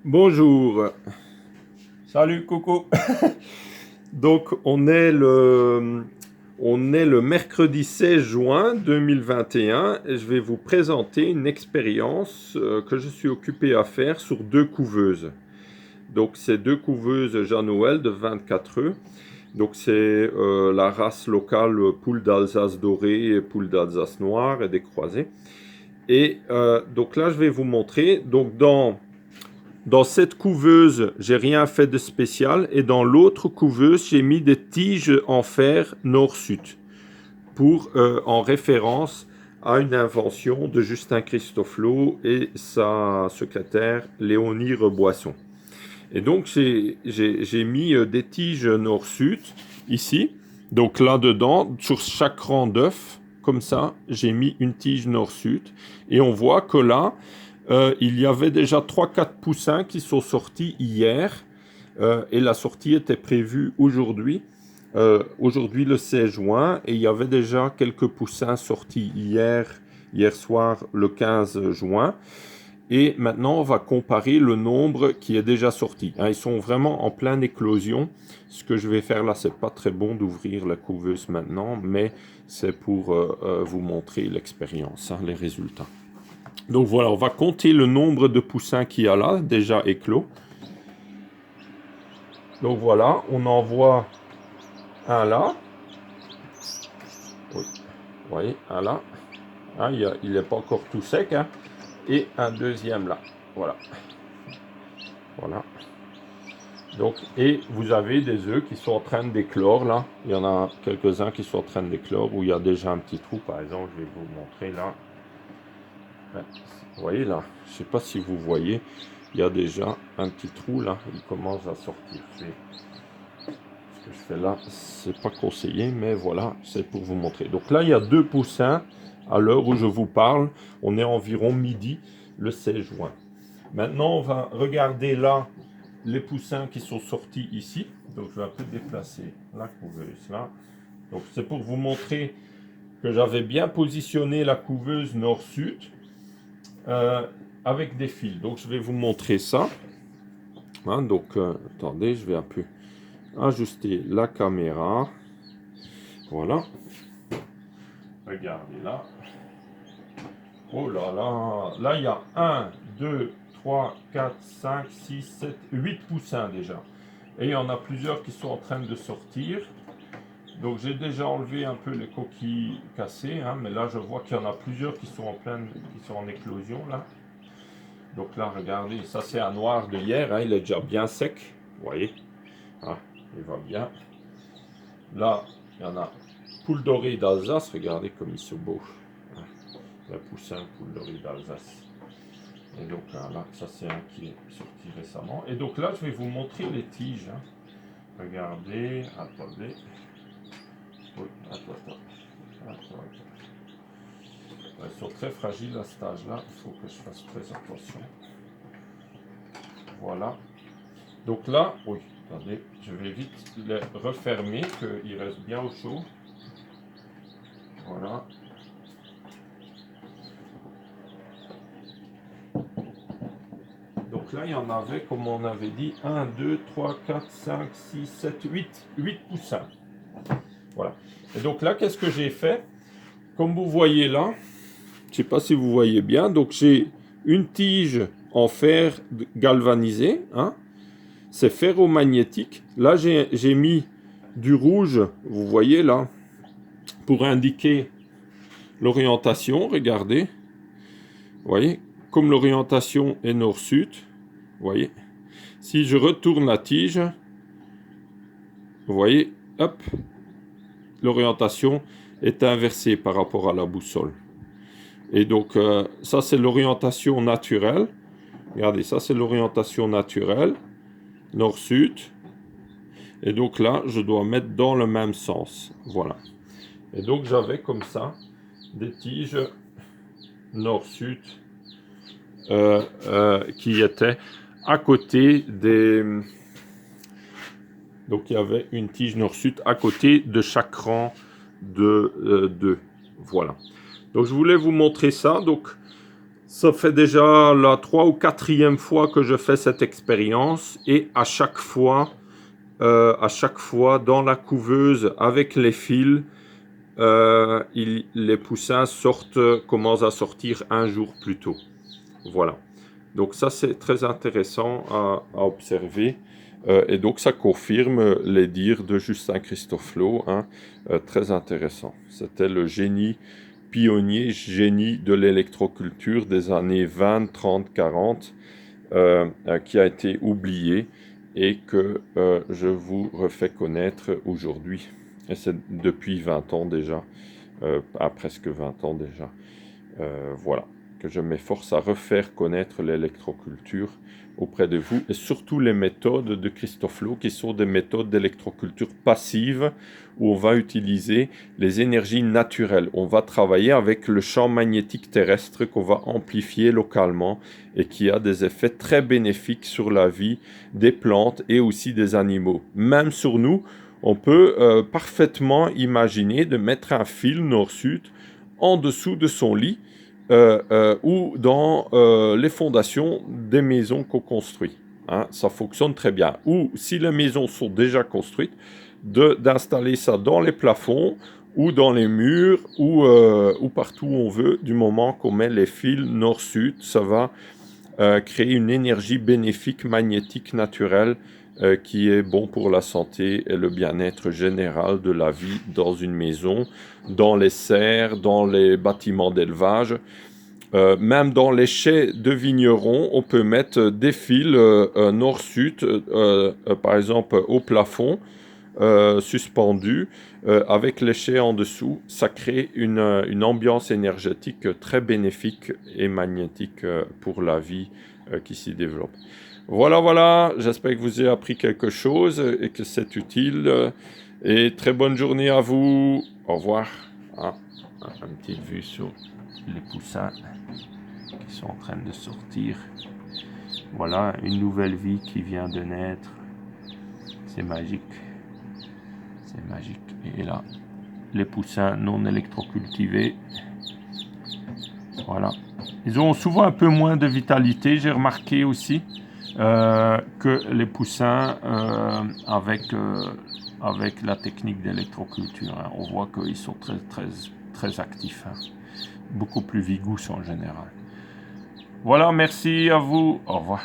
Bonjour, salut, coucou. Donc on est le mercredi 16 juin 2021 et je vais vous présenter une expérience que je suis occupé à faire sur deux couveuses. Donc c'est deux couveuses Jean-Noël de 24 œufs. Donc c'est la race locale poule d'Alsace dorée et poule d'Alsace noire et des croisés. Et donc là je vais vous montrer. Donc dans cette couveuse, j'ai rien fait de spécial. Et dans l'autre couveuse, j'ai mis des tiges en fer nord-sud en référence à une invention de Justin Christoflo et sa secrétaire Léonie Reboisson. Et donc j'ai mis des tiges nord-sud ici. Donc là-dedans, sur chaque rang d'œuf, comme ça, j'ai mis une tige nord-sud. Et on voit que là, il y avait déjà trois quatre poussins qui sont sortis hier. Et la sortie était prévue aujourd'hui. Aujourd'hui le 16 juin. Et il y avait déjà quelques poussins sortis hier soir le 15 juin. Et maintenant, on va comparer le nombre qui est déjà sorti. Hein, ils sont vraiment en pleine éclosion. Ce que je vais faire là, c'est pas très bon d'ouvrir la couveuse maintenant, mais c'est pour vous montrer l'expérience, hein, les résultats. Donc voilà, on va compter le nombre de poussins qu'il y a là, déjà éclos. Donc voilà, on en voit un là. Oui, vous voyez, un là. Hein, il n'est pas encore tout sec. Hein, et un deuxième là. Voilà. Voilà. Donc, et vous avez des œufs qui sont en train d'éclore là. Il y en a quelques-uns qui sont en train d'éclore où il y a déjà un petit trou. Par exemple, je vais vous montrer là. Vous voyez là, je ne sais pas si vous voyez, il y a déjà un petit trou là. Il commence à sortir. Ce que je fais là, c'est pas conseillé, mais voilà, c'est pour vous montrer. Donc là, il y a deux poussins à l'heure où je vous parle. On est environ midi le 16 juin. Maintenant, on va regarder là les poussins qui sont sortis ici. Donc je vais un peu déplacer la couveuse là. Donc c'est pour vous montrer que j'avais bien positionné la couveuse nord-sud avec des fils. Donc je vais vous montrer ça. Hein, donc attendez, je vais un peu ajuster la caméra. Voilà. Regardez là. Oh là là. Là il y a 1, 2, 3, 4, 5, 6, 7, 8 poussins déjà. Et il y en a plusieurs qui sont en train de sortir. Donc j'ai déjà enlevé un peu les coquilles cassées, hein, mais là je vois qu'il y en a plusieurs qui sont en éclosion là. Donc là regardez, ça c'est un noir de hier, hein, il est déjà bien sec, vous voyez, ah, il va bien. Là il y en a poule dorée d'Alsace, regardez comme ils sont beaux, hein, le poussin poule dorée d'Alsace. Et donc là ça c'est un qui est sorti récemment. Et donc là je vais vous montrer les tiges, hein. Regardez, attendez. Oui, attends. Elles sont très fragiles à cet âge-là, il faut que je fasse très attention. Voilà. Donc là, oui, attendez, je vais vite les refermer, qu'ils restent bien au chaud. Voilà. Donc là, il y en avait, comme on avait dit, 1, 2, 3, 4, 5, 6, 7, 8 poussins. Voilà. Et donc là, qu'est-ce que j'ai fait? Comme vous voyez là, je ne sais pas si vous voyez bien, donc j'ai une tige en fer galvanisé, hein, c'est ferromagnétique. Là, j'ai mis du rouge, vous voyez là, pour indiquer l'orientation, regardez, vous voyez, comme l'orientation est nord-sud, vous voyez, si je retourne la tige, vous voyez, hop, l'orientation est inversée par rapport à la boussole. Et donc, ça, c'est l'orientation naturelle. Regardez, ça, c'est l'orientation naturelle, nord-sud. Et donc là, je dois mettre dans le même sens. Voilà. Et donc, j'avais comme ça des tiges nord-sud qui étaient à côté des... Donc, il y avait une tige nord-sud à côté de chaque rang de deux. Voilà. Donc, je voulais vous montrer ça. Donc, Ça fait déjà la 3e ou 4e fois que je fais cette expérience et à chaque fois dans la couveuse avec les fils, les poussins commencent à sortir un jour plus tôt. Voilà. Donc ça, c'est très intéressant à observer. Et donc ça confirme les dires de Justin Christoflo, hein, très intéressant. C'était le génie de l'électroculture des années 20, 30, 40, qui a été oublié et que je vous refais connaître aujourd'hui. Et c'est depuis 20 ans déjà, à presque 20 ans déjà. Voilà, que je m'efforce à refaire connaître l'électroculture auprès de vous et surtout les méthodes de Christoflo qui sont des méthodes d'électroculture passive où on va utiliser les énergies naturelles. On va travailler avec le champ magnétique terrestre qu'on va amplifier localement et qui a des effets très bénéfiques sur la vie des plantes et aussi des animaux. Même sur nous, on peut parfaitement imaginer de mettre un fil nord-sud en dessous de son lit ou dans les fondations des maisons qu'on construit. Hein, ça fonctionne très bien. Ou si les maisons sont déjà construites, d'installer ça dans les plafonds ou dans les murs ou partout où on veut. Du moment qu'on met les fils nord-sud, ça va créer une énergie bénéfique magnétique naturelle qui est bon pour la santé et le bien-être général de la vie dans une maison, dans les serres, dans les bâtiments d'élevage. Même dans les chais de vignerons, on peut mettre des fils nord-sud, par exemple au plafond, suspendus, avec les chais en dessous. Ça crée une ambiance énergétique très bénéfique et magnétique pour la vie qui s'y développe. Voilà, voilà, j'espère que vous avez appris quelque chose et que c'est utile. Et très bonne journée à vous. Au revoir. Ah, une petite vue sur les poussins qui sont en train de sortir. Voilà, une nouvelle vie qui vient de naître. C'est magique. C'est magique. Et là, les poussins non électrocultivés. Voilà. Ils ont souvent un peu moins de vitalité, j'ai remarqué aussi, que les poussins avec la technique d'électroculture. Hein. On voit qu'ils sont très, très, très actifs. Hein. Beaucoup plus vigous en général. Voilà, merci à vous. Au revoir.